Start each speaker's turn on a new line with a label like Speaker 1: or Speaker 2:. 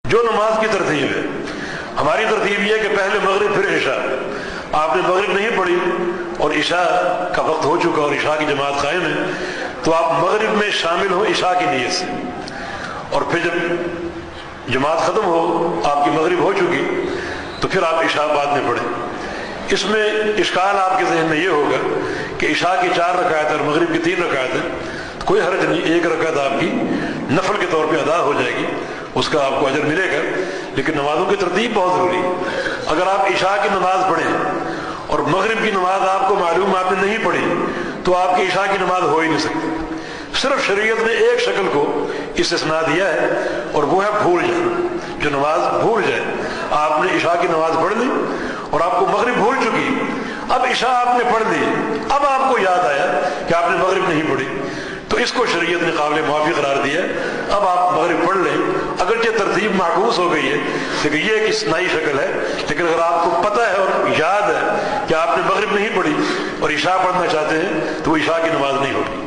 Speaker 1: جو نماز کی ترتیب ہے، ہماری ترتیب یہ ہے کہ پہلے مغرب پھر عشاء. آپ نے مغرب نہیں پڑھی اور عشاء کا وقت ہو چکا اور عشاء کی جماعت قائم ہے، تو آپ مغرب میں شامل ہو عشاء کی نیت سے، اور پھر جب جماعت ختم ہو، آپ کی مغرب ہو چکی، تو پھر آپ عشاء بعد میں پڑھیں. اس میں اشکال آپ کے ذہن میں یہ ہوگا کہ عشاء کی 4 رکعت اور مغرب کی 3 رکعت ہے، تو کوئی حرج نہیں، 1 رکعت آپ کی نفل کے طور پہ ادا ہو جائے گی، اس کا آپ کو اجر ملے گا. لیکن نمازوں کی ترتیب بہت ضروری ہے. اگر آپ عشاء کی نماز پڑھیں اور مغرب کی نماز آپ کو معلوم آپ نے نہیں پڑھی، تو آپ کی عشاء کی نماز ہو ہی نہیں سکتی. صرف شریعت نے ایک شکل کو استثناء دیا ہے، اور وہ ہے بھول جانا. جو نماز بھول جائے، آپ نے عشاء کی نماز پڑھ لی اور آپ کو مغرب بھول چکی، اب عشاء آپ نے پڑھ لی، اب آپ کو یاد آیا کہ آپ نے مغرب نہیں پڑھی، تو اس کو شریعت نے قابل معافی قرار دیا ہے. اب آپ مغرب پڑھ لیں، اگرچہ ترتیب معکوس ہو گئی ہے، لیکن یہ ایک استثنائی شکل ہے. لیکن اگر آپ کو پتہ ہے اور یاد ہے کہ آپ نے مغرب نہیں پڑھی اور عشاء پڑھنا چاہتے ہیں، تو وہ عشاء کی نماز نہیں ہوگی.